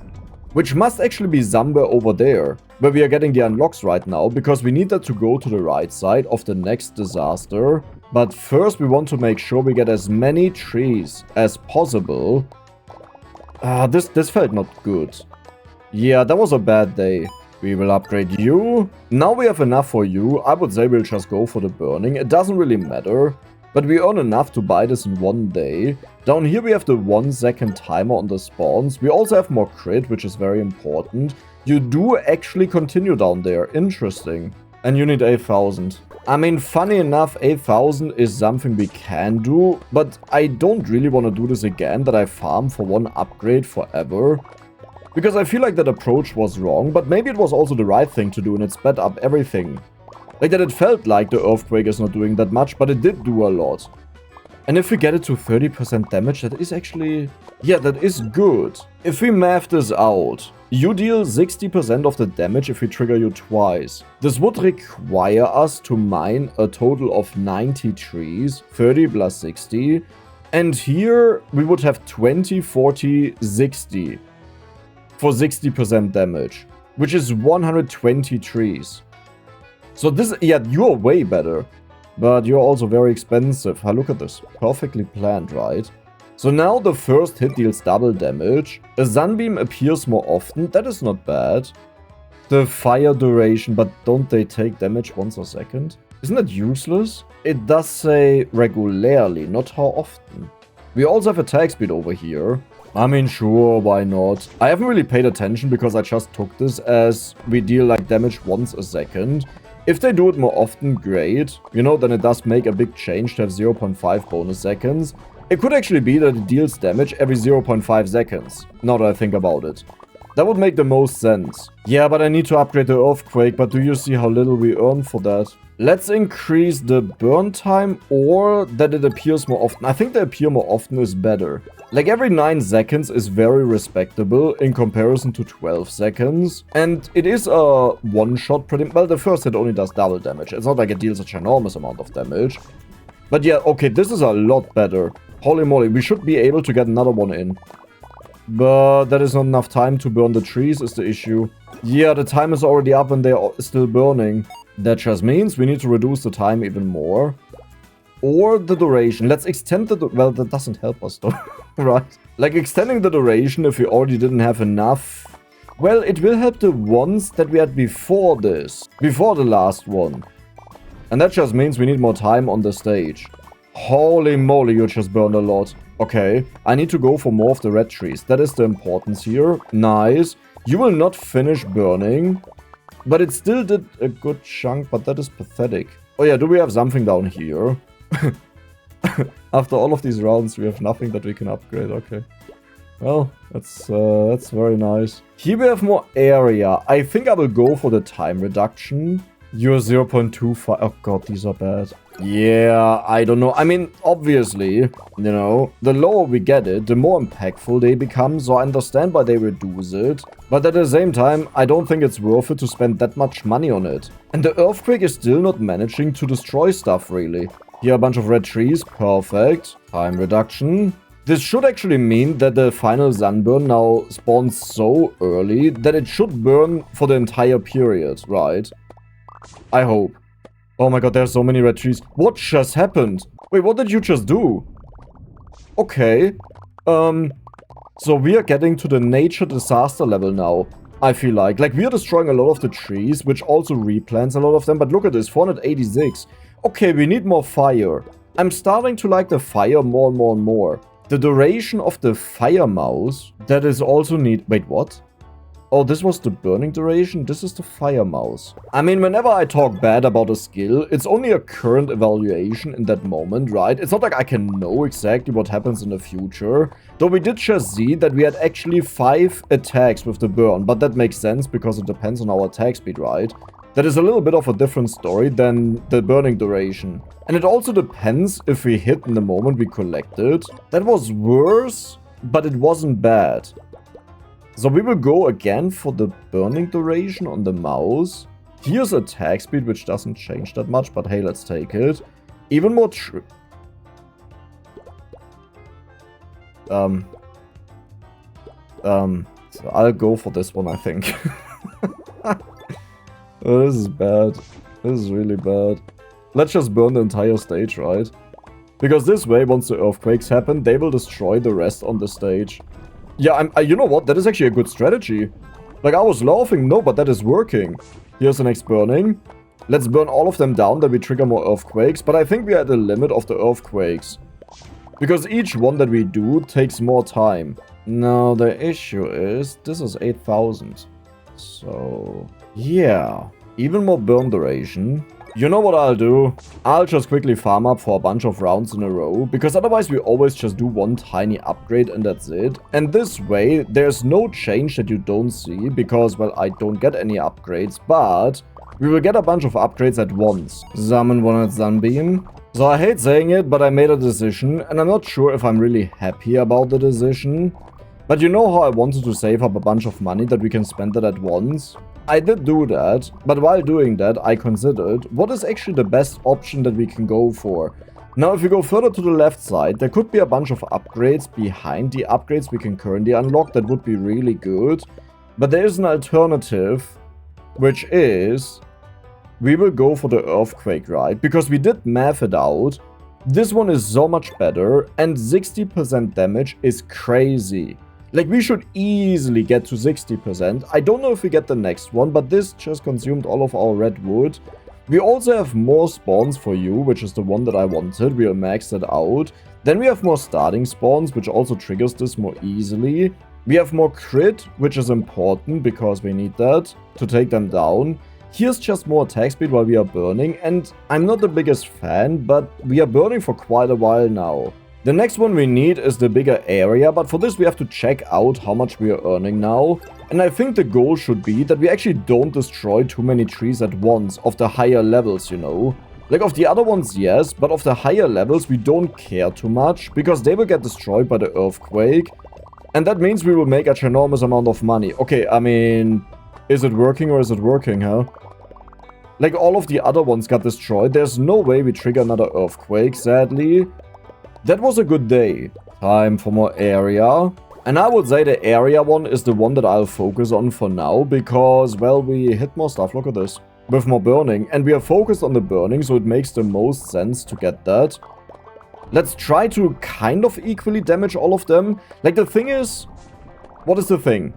[SPEAKER 1] Which must actually be somewhere over there, where we are getting the unlocks right now, because we need that to go to the right side of the next disaster. But first we want to make sure we get as many trees as possible. This felt not good. Yeah, that was a bad day. We will upgrade you. Now we have enough for you. I would say we'll just go for the burning. It doesn't really matter. But we earn enough to buy this in 1 day. Down here we have the 1 second timer on the spawns. We also have more crit, which is very important. You do actually continue down there. Interesting. And you need 8,000. I mean, funny enough, 8,000 is something we can do. But I don't really want to do this again, that I farm for 1 upgrade forever. Because I feel like that approach was wrong, but maybe it was also the right thing to do and it sped up everything. Like that it felt like the earthquake is not doing that much, but it did do a lot. And if we get it to 30% damage, that is actually... yeah, that is good. If we math this out, you deal 60% of the damage if we trigger you twice. This would require us to mine a total of 90 trees, 30 plus 60. And here we would have 20, 40, 60 for 60% damage, which is 120 trees. So this, yeah, you're way better. But you're also very expensive. Look at this. Perfectly planned, right? So now the first hit deals double damage. A sunbeam appears more often. That is not bad. The fire duration, but don't they take damage once a second? Isn't that useless? It does say regularly, not how often. We also have attack speed over here. I mean, sure, why not? I haven't really paid attention because I just took this as we deal like damage once a second. If they do it more often, great. You know, then it does make a big change to have 0.5 bonus seconds. It could actually be that it deals damage every 0.5 seconds, now that I think about it. That would make the most sense. Yeah, but I need to upgrade the Earthquake, but do you see how little we earn for that? Let's increase the burn time or that it appears more often. I think the appear more often is better. Like every 9 seconds is very respectable in comparison to 12 seconds. And it is a one-shot pretty... Well, the first hit only does double damage. It's not like it deals such an enormous amount of damage. But yeah, okay, this is a lot better. Holy moly, we should be able to get another one in. But that is not enough time to burn the trees is the issue. Yeah, the time is already up and they're still burning. That just means we need to reduce the time even more. Or the duration. Let's extend the... Well, that doesn't help us though. Right? Like extending the duration if we already didn't have enough. Well, it will help the ones that we had before this. Before the last one. And that just means we need more time on the stage. Holy moly, you just burned a lot. Okay, I need to go for more of the red trees. That is the importance here. Nice. You will not finish burning. But it still did a good chunk, but that is pathetic. Oh yeah, do we have something down here? After all of these rounds, we have nothing that we can upgrade. Okay. Well, that's very nice. Here we have more area. I think I will go for the time reduction. You're 0.25. Oh god, these are bad. Yeah, I don't know. I mean, obviously, you know, the lower we get it, the more impactful they become, so I understand why they reduce it. But at the same time, I don't think it's worth it to spend that much money on it. And the Earthquake is still not managing to destroy stuff, really. Here, a bunch of red trees. Perfect. Time reduction. This should actually mean that the final sunburn now spawns so early that it should burn for the entire period, right? I hope. Oh my god, there's so many red trees. What just happened? Wait, what did you just do? Okay. So we are getting to the nature disaster level now, I feel like. Like, we are destroying a lot of the trees, which also replants a lot of them. But look at this, 486. Okay, we need more fire. I'm starting to like the fire more and more and more. The duration of the fire mouse, that is also need... Wait, what? Oh, this was the burning duration? This is the fire mouse. I mean, whenever I talk bad about a skill, it's only a current evaluation in that moment, right? It's not like I can know exactly what happens in the future. Though we did just see that we had actually 5 attacks with the burn, but that makes sense because it depends on our attack speed, right? That is a little bit of a different story than the burning duration. And it also depends if we hit in the moment we collected. That was worse, but it wasn't bad. So we will go again for the burning duration on the mouse. Here's attack speed, which doesn't change that much, but hey, let's take it. Even more so I'll go for this one, I think. Oh, this is bad. This is really bad. Let's just burn the entire stage, right? Because this way, once the earthquakes happen, they will destroy the rest on the stage. Yeah, you know what? That is actually a good strategy. Like, I was laughing. No, but that is working. Here's the next burning. Let's burn all of them down, then we trigger more earthquakes. But I think we are at the limit of the earthquakes. Because each one that we do takes more time. Now, the issue is, this is 8,000. So, yeah. Even more burn duration. You know what I'll do? I'll just quickly farm up for a bunch of rounds in a row, because otherwise we always just do one tiny upgrade and that's it. And this way, there's no change that you don't see, because, well, I don't get any upgrades, but we will get a bunch of upgrades at once. Summon one at Sunbeam. So I hate saying it, but I made a decision, and I'm not sure if I'm really happy about the decision. But you know how I wanted to save up a bunch of money that we can spend it at once? I did do that, but while doing that, I considered what is actually the best option that we can go for. Now, if we go further to the left side, there could be a bunch of upgrades behind the upgrades we can currently unlock that would be really good. But there is an alternative, which is we will go for the earthquake, right? Because we did math it out. This one is so much better, and 60% damage is crazy. Like, we should easily get to 60%. I don't know if we get the next one, but this just consumed all of our red wood. We also have more spawns for you, which is the one that I wanted. We'll max that out. Then we have more starting spawns, which also triggers this more easily. We have more crit, which is important because we need that to take them down. Here's just more attack speed while we are burning, and I'm not the biggest fan, but we are burning for quite a while now. The next one we need is the bigger area, but for this we have to check out how much we are earning now. And I think the goal should be that we actually don't destroy too many trees at once of the higher levels, you know. Like, of the other ones, yes, but of the higher levels we don't care too much, because they will get destroyed by the earthquake. And that means we will make a ginormous amount of money. Okay, I mean, is it working or is it working, huh? Like, all of the other ones got destroyed. There's no way we trigger another earthquake, sadly. That was a good day. Time for more area. And I would say the area one is the one that I'll focus on for now, because, well, we hit more stuff. Look at this. With more burning. And we are focused on the burning, so it makes the most sense to get that. Let's try to kind of equally damage all of them. Like, the thing is... What is the thing?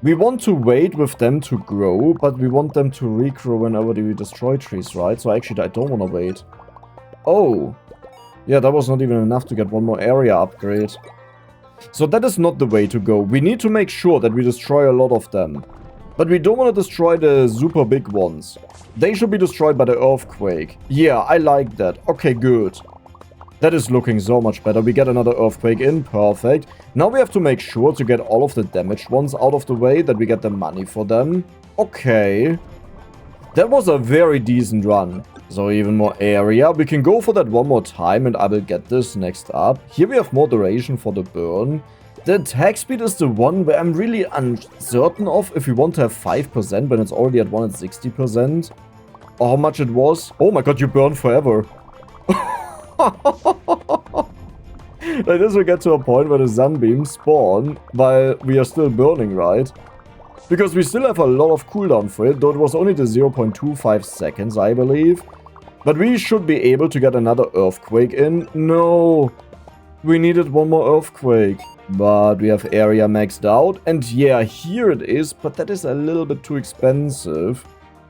[SPEAKER 1] We want to wait with them to grow, but we want them to regrow whenever we destroy trees, right? So actually, I don't want to wait. Oh. Yeah, that was not even enough to get one more area upgrade. So that is not the way to go. We need to make sure that we destroy a lot of them. But we don't want to destroy the super big ones. They should be destroyed by the earthquake. Yeah, I like that. Okay, good. That is looking so much better. We get another earthquake in. Perfect. Now we have to make sure to get all of the damaged ones out of the way, that we get the money for them. Okay. That was a very decent run. So even more area. We can go for that one more time and I will get this next up. Here we have more duration for the burn. The attack speed is the one where I'm really uncertain of if we want to have 5% when it's already at 160%. Or how much it was. Oh my god, you burn forever. Like, this will get to a point where the sunbeams spawn while we are still burning, right? Because we still have a lot of cooldown for it, though it was only the 0.25 seconds, I believe. But we should be able to get another earthquake in. No! We needed one more earthquake. But we have area maxed out. And yeah, here it is, but that is a little bit too expensive.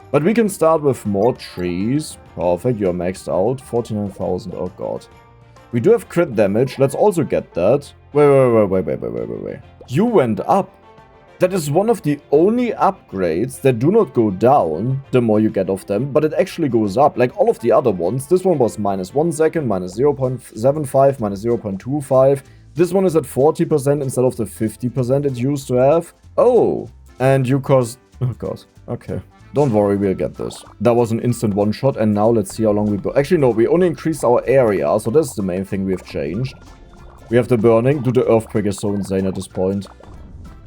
[SPEAKER 1] But we can start with more trees. Perfect, you're maxed out. 49,000, oh god. We do have crit damage, let's also get that. Wait. You went up. That is one of the only upgrades that do not go down the more you get of them, but it actually goes up. Like all of the other ones. This one was -1 second, -0.75, -0.25. This one is at 40% instead of the 50% it used to have. Oh, and you cost... Oh god, okay. Don't worry, we'll get this. That was an instant one-shot, and now let's see how long we burn. Actually, no, we only increased our area, so that's the main thing we have changed. We have the burning. Dude, the earthquake is so insane at this point.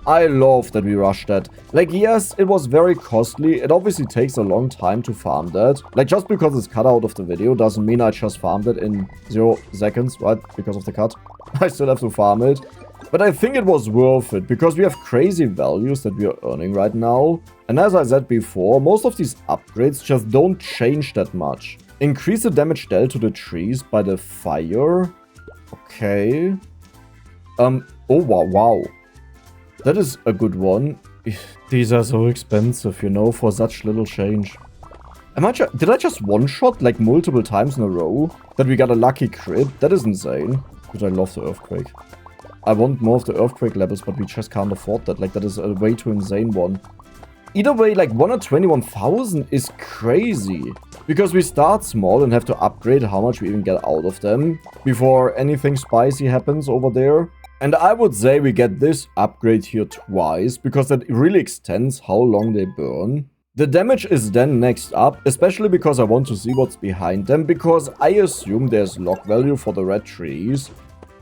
[SPEAKER 1] I love that we rushed that. Like, yes, it was very costly. It obviously takes a long time to farm that. Like, just because it's cut out of the video doesn't mean I just farmed it in 0 seconds, right? Because of the cut. I still have to farm it. But I think it was worth it, because we have crazy values that we are earning right now. And as I said before, most of these upgrades just don't change that much. Increase the damage dealt to the trees by the fire. Okay. Oh, wow. That is a good one. These are so expensive, you know, for such little change. Did I just one-shot, like, multiple times in a row? That we got a lucky crit? That is insane. But I love the earthquake. I want more of the earthquake levels, but we just can't afford that. Like, that is a way too insane one. Either way, like, 121,000 is crazy. Because we start small and have to upgrade how much we even get out of them before anything spicy happens over there. And I would say we get this upgrade here twice, because that really extends how long they burn. The damage is then next up, especially because I want to see what's behind them, because I assume there's lock value for the red trees.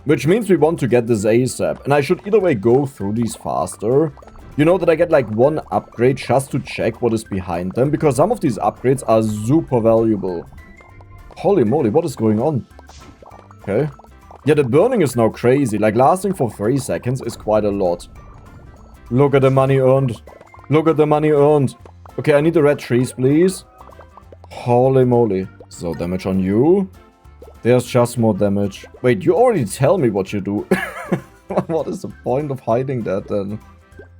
[SPEAKER 1] Which means we want to get this ASAP, and I should either way go through these faster. You know, that I get like one upgrade just to check what is behind them, because some of these upgrades are super valuable. Holy moly, what is going on? Okay. Yeah, the burning is now crazy, like lasting for 3 seconds is quite a lot. Look at the money earned. Look at the money earned. Okay, I need the red trees, please. Holy moly. So damage on you. There's just more damage. Wait, you already tell me what you do. What is the point of hiding that then?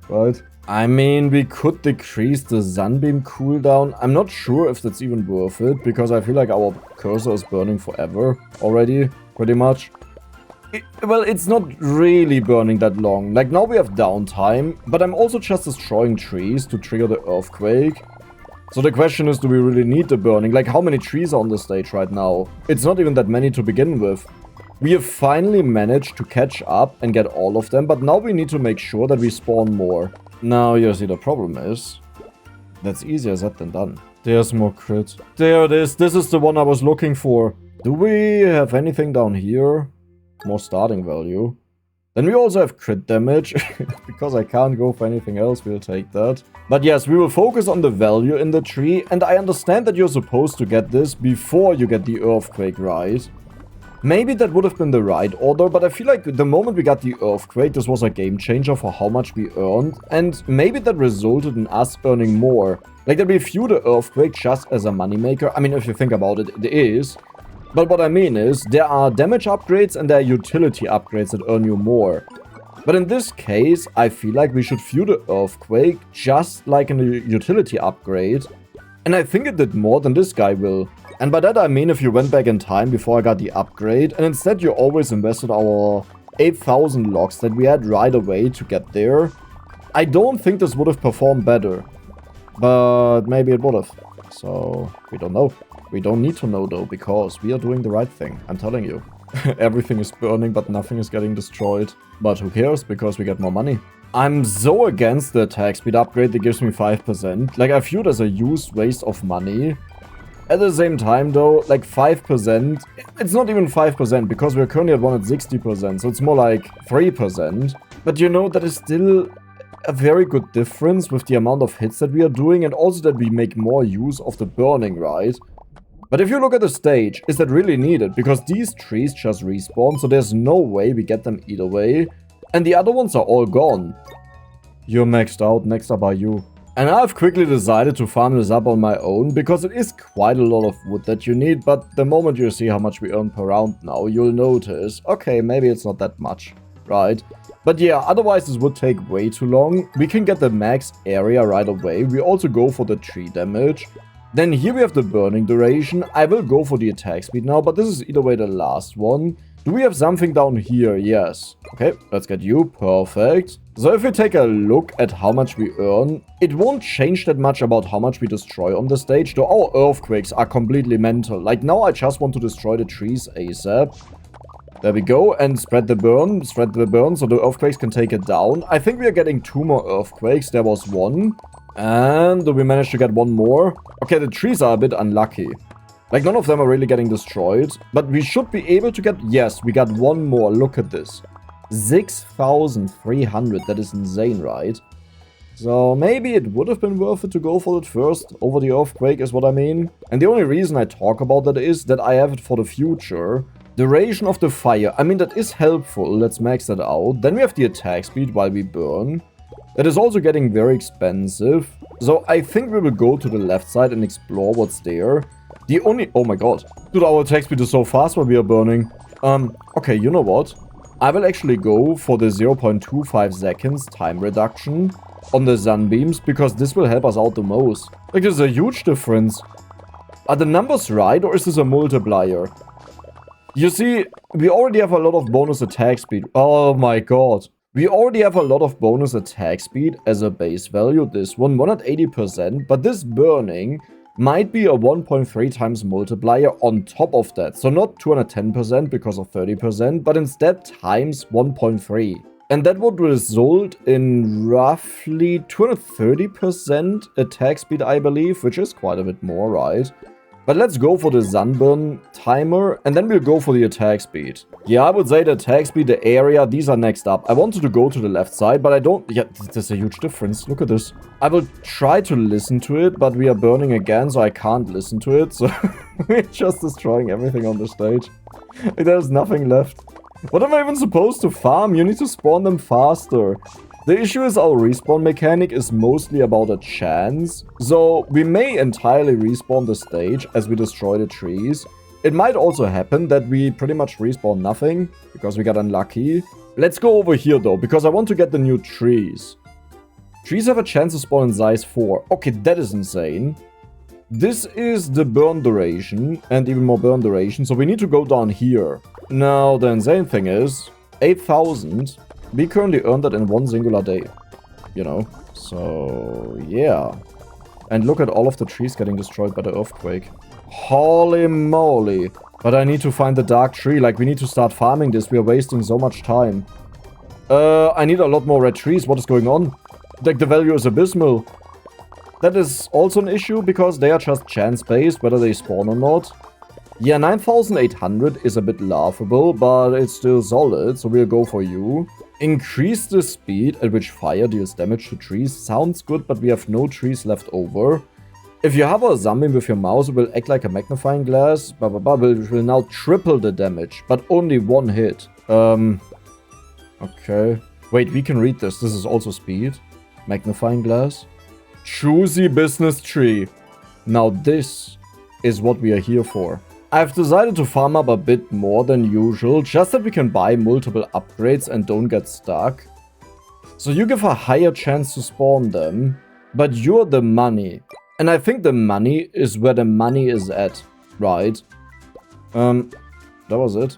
[SPEAKER 1] Right? I mean, we could decrease the sunbeam cooldown. I'm not sure if that's even worth it, because I feel like our cursor is burning forever already, pretty much. Well, it's not really burning that long. Like, now we have downtime, but I'm also just destroying trees to trigger the earthquake. So the question is, do we really need the burning? Like, how many trees are on the stage right now? It's not even that many to begin with. We have finally managed to catch up and get all of them, but now we need to make sure that we spawn more. Now, you see, the problem is, that's easier said than done. There's more crit. There it is. This is the one I was looking for. Do we have anything down here? More starting value. Then we also have crit damage. Because I can't go for anything else, we'll take that. But yes, we will focus on the value in the tree. And I understand that you're supposed to get this before you get the earthquake, right? Maybe that would have been the right order, but I feel like the moment we got the earthquake, this was a game changer for how much we earned. And maybe that resulted in us earning more. Like, that we view the earthquake just as a moneymaker. I mean, if you think about it, it is. But what I mean is, there are damage upgrades and there are utility upgrades that earn you more. But in this case, I feel like we should view the earthquake just like a utility upgrade. And I think it did more than this guy will. And by that I mean if you went back in time before I got the upgrade, and instead you always invested our 8,000 logs that we had right away to get there, I don't think this would have performed better. But maybe it would have. So, we don't know. We don't need to know though, because we are doing the right thing, I'm telling you. Everything is burning, but nothing is getting destroyed. But who cares, because we get more money. I'm so against the attack speed upgrade that gives me 5%. Like, I view it as a used waste of money. At the same time though, like 5%, it's not even 5% because we're currently at 160%, so it's more like 3%. But you know, that is still a very good difference with the amount of hits that we are doing, and also that we make more use of the burning, right? But if you look at the stage, is that really needed? Because these trees just respawn, so there's no way we get them either way. And the other ones are all gone. You're maxed out, next up are you. And I've quickly decided to farm this up on my own, because it is quite a lot of wood that you need, but the moment you see how much we earn per round now, you'll notice, okay, maybe it's not that much, right? But yeah, otherwise this would take way too long. We can get the max area right away. We also go for the tree damage. Then here we have the burning duration. I will go for the attack speed now, but this is either way the last one. Do we have something down here? Yes. Okay, let's get you. Perfect. So if we take a look at how much we earn, it won't change that much about how much we destroy on the stage, though our earthquakes are completely mental. Like, now I just want to destroy the trees ASAP. There we go, and spread the burn so the earthquakes can take it down. I think we are getting 2 more earthquakes. There was 1. And we managed to get 1 more. Okay, the trees are a bit unlucky. Like, none of them are really getting destroyed. But we should be able to get... Yes, we got 1 more. Look at this. 6,300. That is insane, right? So maybe it would have been worth it to go for it first over the earthquake, is what I mean. And the only reason I talk about that is that I have it for the future. Duration of the fire. I mean, that is helpful. Let's max that out. Then we have the attack speed while we burn. That is also getting very expensive. So I think we will go to the left side and explore what's there. The only... Oh my god. Dude, our attack speed is so fast while we are burning. Okay, you know what? I will actually go for the 0.25 seconds time reduction on the sunbeams, because this will help us out the most. Like, there's a huge difference. Are the numbers right, or is this a multiplier? You see, we already have a lot of bonus attack speed. Oh my god. We already have a lot of bonus attack speed as a base value. This one at 80%, but this burning might be a 1.3 times multiplier on top of that. So not 210% because of 30%, but instead times 1.3. And that would result in roughly 230% attack speed, I believe, which is quite a bit more, right? But let's go for the sunburn timer, and then we'll go for the attack speed. Yeah, I would say the attack speed, the area, these are next up. I wanted to go to the left side, but I don't... Yeah, there's a huge difference. Look at this. I will try to listen to it, but we are burning again, so I can't listen to it. So we're just destroying everything on the stage. There's nothing left. What am I even supposed to farm? You need to spawn them faster. The issue is our respawn mechanic is mostly about a chance, so we may entirely respawn the stage as we destroy the trees. It might also happen that we pretty much respawn nothing, because we got unlucky. Let's go over here though, because I want to get the new trees. Trees have a chance to spawn in size 4. Okay, that is insane. This is the burn duration, and even more burn duration, so we need to go down here. Now, the insane thing is, 8,000, we currently earned that in one singular day. You know, so yeah. And look at all of the trees getting destroyed by the earthquake. Holy moly. But I need to find the dark tree, like we need to start farming this, we are wasting so much time. I need a lot more red trees, what is going on? Like, the value is abysmal. That is also an issue, because they are just chance-based, whether they spawn or not. Yeah, 9,800 is a bit laughable, but it's still solid, so we'll go for you. Increase the speed at which fire deals damage to trees. Sounds good, but we have no trees left over. If you hover a sunbeam with your mouse, it will act like a magnifying glass, which will now triple the damage, but only one hit. Okay. Wait, we can read this. This is also speed. Magnifying glass. Choosy business tree. Now this is what we are here for. I've decided to farm up a bit more than usual, just that we can buy multiple upgrades and don't get stuck. So you give a higher chance to spawn them, but you're the money. And I think the money is where the money is at, right? That was it.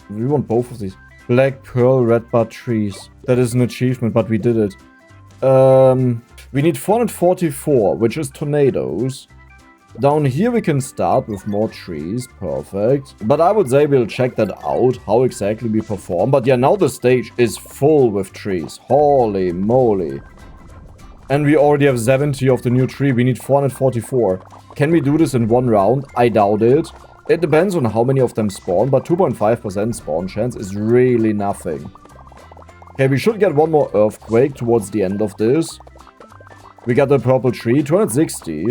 [SPEAKER 1] We want both of these. Black pearl, red bud trees. That is an achievement, but we did it. We need 444, which is tornadoes. Down here we can start with more trees, perfect. But I would say we'll check that out, how exactly we perform. But yeah, now the stage is full with trees. Holy moly. And we already have 70 of the new tree, we need 444. Can we do this in one round? I doubt it. It depends on how many of them spawn, but 2.5% spawn chance is really nothing. Okay, we should get one more earthquake towards the end of this. We got the purple tree, 260.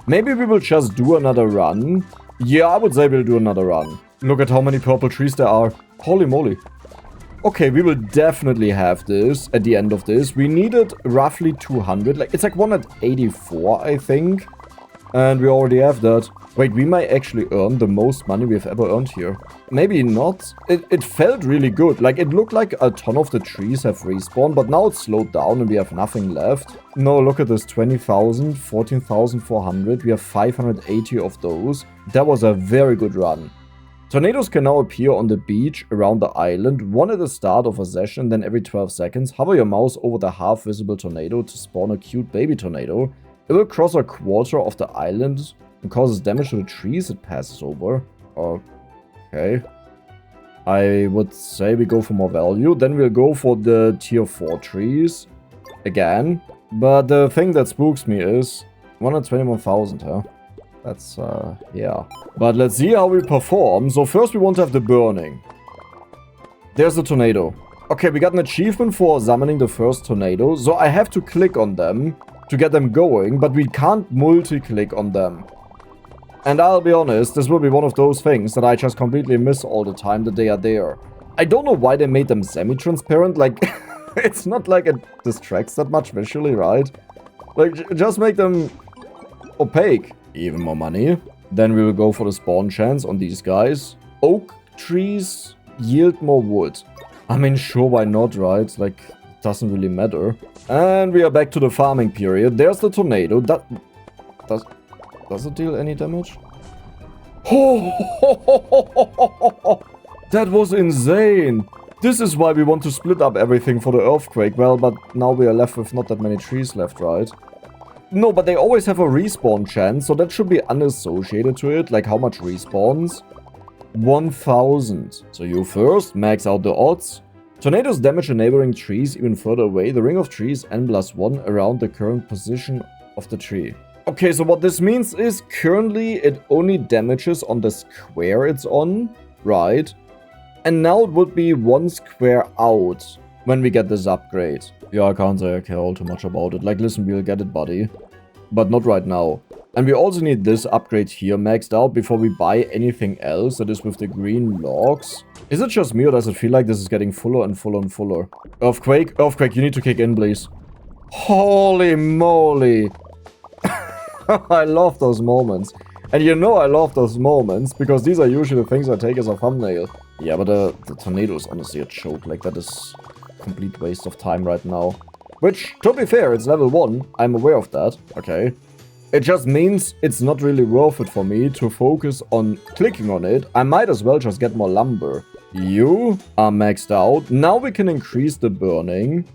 [SPEAKER 1] Maybe we will just do another run. Yeah, I would say we'll do another run. Look at how many purple trees there are. Holy moly. Okay, we will definitely have this at the end of this. We needed roughly 200. Like, it's like 184, I think. And we already have that. Wait, we might actually earn the most money we've ever earned here. Maybe not. It felt really good. Like, it looked like a ton of the trees have respawned, but now it's slowed down and we have nothing left. No, look at this. 20,000, 14,400. We have 580 of those. That was a very good run. Tornadoes can now appear on the beach around the island, one at the start of a session, then every 12 seconds. Hover your mouse over the half-visible tornado to spawn a cute baby tornado. It will cross a quarter of the island and causes damage to the trees it passes over. Okay. I would say we go for more value. Then we'll go for the tier 4 trees. Again. But the thing that spooks me is 121,000, huh? That's, yeah. But let's see how we perform. So first we want to have the burning. There's the tornado. Okay, we got an achievement for summoning the first tornado. So I have to click on them to get them going, but we can't multi-click on them. And I'll be honest, this will be one of those things that I just completely miss all the time that they are there. I don't know why they made them semi-transparent, like, it's not like it distracts that much visually, right? Like, just make them opaque. Even more money. Then we will go for the spawn chance on these guys. Oak trees yield more wood. I mean, sure, why not, right? Like, it doesn't really matter. And we are back to the farming period. There's the tornado. That does it deal any damage? Oh, that was insane. This is why we want to split up everything for the earthquake. Well, but now we are left with not that many trees left, right? No, but they always have a respawn chance, so that should be unassociated to it. Like, how much respawns? 1,000. So you first, max out the odds. Tornadoes damage the neighboring trees even further away. The ring of trees N+1 around the current position of the tree. Okay, so what this means is currently it only damages on the square it's on, right? And now it would be one square out when we get this upgrade. Yeah, I can't say I care all too much about it. Like, listen, we'll get it, buddy. but not right now. And we also need this upgrade here maxed out before we buy anything else that is with the green logs. Is it just me or does it feel like this is getting fuller and fuller and fuller? Earthquake, earthquake, you need to kick in, please. Holy moly. I love those moments. And you know I love those moments because these are usually the things I take as a thumbnail. Yeah, but the tornado is honestly a joke. Like, that is a complete waste of time right now. Which, to be fair, it's level 1. I'm aware of that. Okay. It just means it's not really worth it for me to focus on clicking on it. I might as well just get more lumber. You are maxed out. Now we can increase the burning.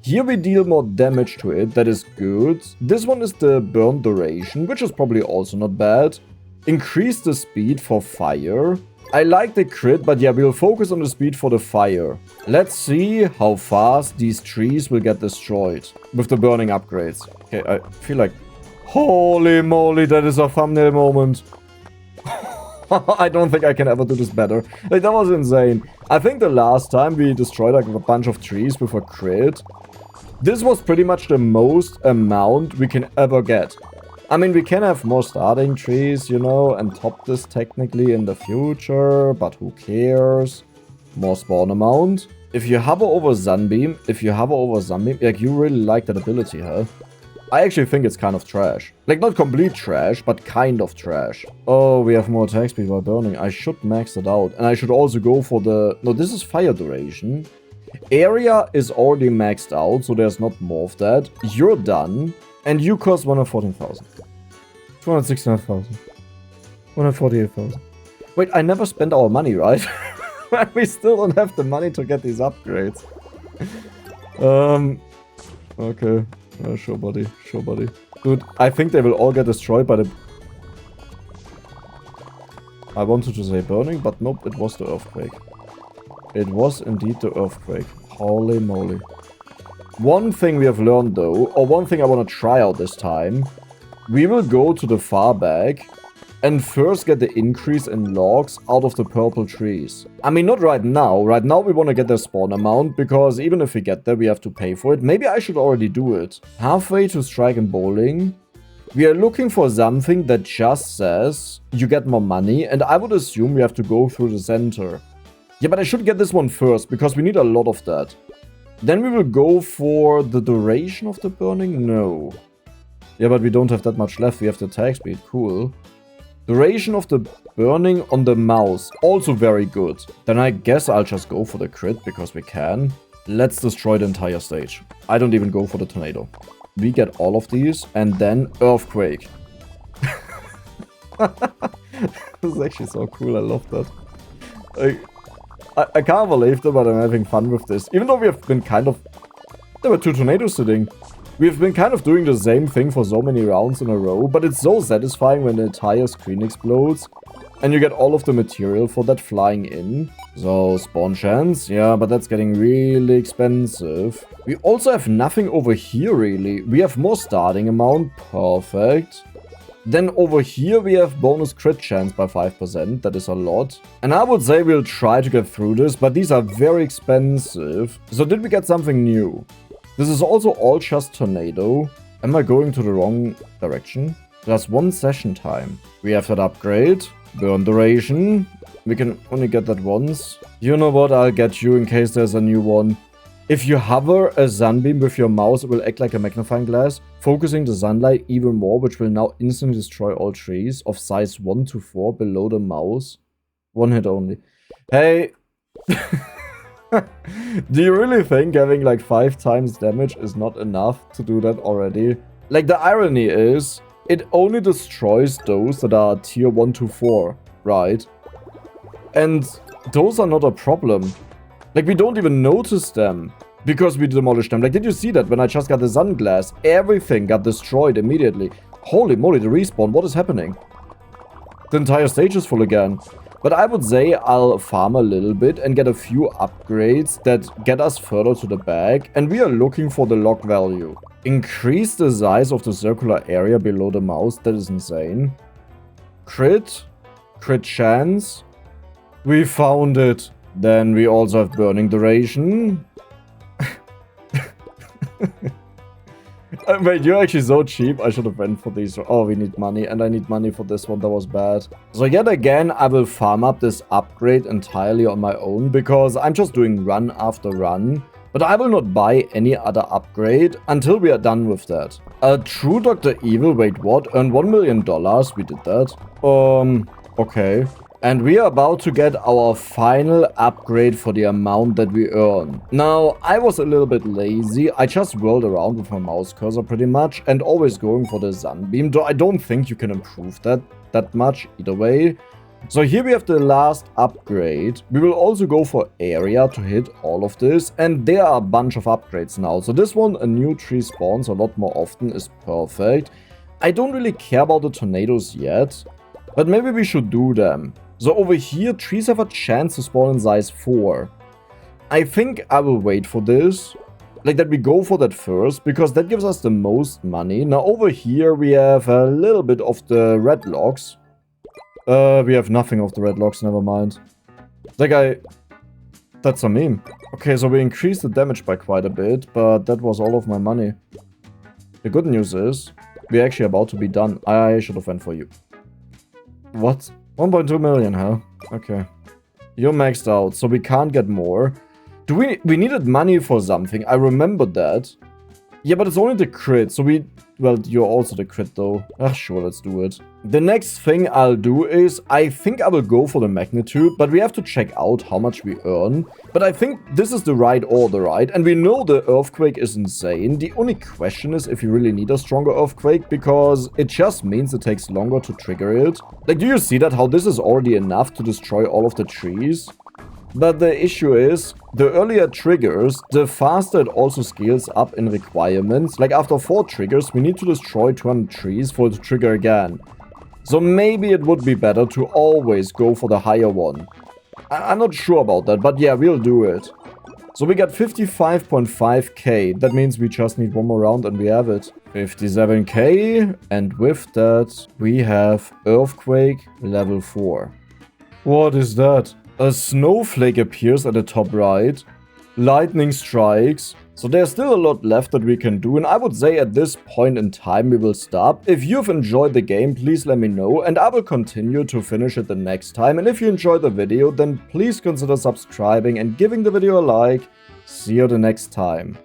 [SPEAKER 1] Here we deal more damage to it. That is good. This one is the burn duration, which is probably also not bad. Increase the speed for fire. I like the crit, but yeah, we'll focus on the speed for the fire. Let's see how fast these trees will get destroyed with the burning upgrades. Okay, I feel like... Holy moly, that is a thumbnail moment. I don't think I can ever do this better. Like, that was insane. I think the last time we destroyed like a bunch of trees with a crit, this was pretty much the most amount we can ever get. I mean, we can have more starting trees, you know, and top this technically in the future, but who cares? More spawn amount. If you hover over sunbeam, like, you really like that ability, huh? I actually think it's kind of trash. Like, not complete trash, but kind of trash. Oh, we have more attack speed while burning. I should max it out. And I should also go for the... No, this is fire duration. Area is already maxed out, so there's not more of that. You're done. And you cost 114,000. 269,000. 148,000. Wait, I never spent our money, right? We still don't have the money to get these upgrades. Okay. Sure, buddy. Sure, buddy. Dude, I think they will all get destroyed by the... I wanted to say burning, but nope, it was the earthquake. It was indeed the earthquake. Holy moly. One thing we have learned though, or one thing I want to try out this time, we will go to the far back and first get the increase in logs out of the purple trees. I mean, not right now. Right now we want to get the spawn amount, because even if we get there, we have to pay for it. Maybe I should already do it. Halfway to strike and bowling, we are looking for something that just says you get more money, and I would assume we have to go through the center. Yeah, but I should get this one first, because we need a lot of that. Then we will go for the duration of the burning? No. Yeah, but we don't have that much left. We have the attack speed. Cool. Duration of the burning on the mouse. Also very good. Then I guess I'll just go for the crit, because we can. Let's destroy the entire stage. I don't even go for the tornado. We get all of these, and then earthquake. This is actually so cool. I love that. I can't believe it, but I'm having fun with this. Even though we have been kind of... There were 2 tornadoes sitting. We've been kind of doing the same thing for so many rounds in a row, but it's so satisfying when the entire screen explodes and you get all of the material for that flying in. So, spawn chance, yeah, but that's getting really expensive. We also have nothing over here, really. We have more starting amount, perfect. Then over here we have bonus crit chance by 5%, that is a lot. And I would say we'll try to get through this, but these are very expensive. So did we get something new? This is also all just tornado. Am I going to the wrong direction? There's 1 session time. We have that upgrade. Burn duration. We can only get that once. You know what? I'll get you in case there's a new one. If you hover a sunbeam with your mouse, it will act like a magnifying glass, focusing the sunlight even more, which will now instantly destroy all trees of size 1 to 4 below the mouse. 1 hit only. Hey... Do you really think having like 5 times damage is not enough to do that already? Like, the irony is, it only destroys those that are tier 1 to 4, right? And those are not a problem. Like, we don't even notice them because we demolished them. Like, did you see that when I just got the sunglass? Everything got destroyed immediately. Holy moly, the respawn, what is happening? The entire stage is full again. But I would say I'll farm a little bit and get a few upgrades that get us further to the back. And we are looking for the log value. Increase the size of the circular area below the mouse. That is insane. Crit. Crit chance. We found it. Then we also have burning duration. Wait, you're actually so cheap. I should have went for these. Oh, we need money. And I need money for this one. That was bad. So yet again, I will farm up this upgrade entirely on my own because I'm just doing run after run. But I will not buy any other upgrade until we are done with that. True Dr. Evil, wait, what? Earn $1 million. We did that. Okay. And we are about to get our final upgrade for the amount that we earn. Now, I was a little bit lazy. I just whirled around with my mouse cursor pretty much and always going for the sunbeam. Though I don't think you can improve that much either way. So here we have the last upgrade. We will also go for area to hit all of this. And there are a bunch of upgrades now. So this one, a new tree spawns a lot more often, is perfect. I don't really care about the tornadoes yet. But maybe we should do them. So over here, trees have a chance to spawn in size 4. I think I will wait for this. Like that we go for that first, because that gives us the most money. Now over here, we have a little bit of the red logs. We have nothing of the red logs, never mind. That guy... That's a meme. Okay, so we increased the damage by quite a bit, but that was all of my money. The good news is, we're actually about to be done. I should have went for you. What? 1.2 million, huh? Okay. You're maxed out, so we can't get more. We needed money for something. I remember that. Yeah, but it's only the crit, so we... Well, you're also the crit, though. Ah, sure, let's do it. The next thing I'll do is, I think I will go for the magnitude, but we have to check out how much we earn. But I think this is the right order, right? And we know the earthquake is insane. The only question is if you really need a stronger earthquake, because it just means it takes longer to trigger it. Like, do you see that? How this is already enough to destroy all of the trees? But the issue is, the earlier triggers, the faster it also scales up in requirements. Like after 4 triggers, we need to destroy 200 trees for it to trigger again. So maybe it would be better to always go for the higher one. I'm not sure about that, but yeah, we'll do it. So we got 55.5k. That means we just need one more round and we have it. 57k. And with that, we have Earthquake level 4. What is that? A snowflake appears at the top right. Lightning strikes. So there's still a lot left that we can do, and I would say at this point in time we will stop. If you've enjoyed the game, please let me know, and I will continue to finish it the next time. And if you enjoyed the video, then please consider subscribing and giving the video a like. See you the next time.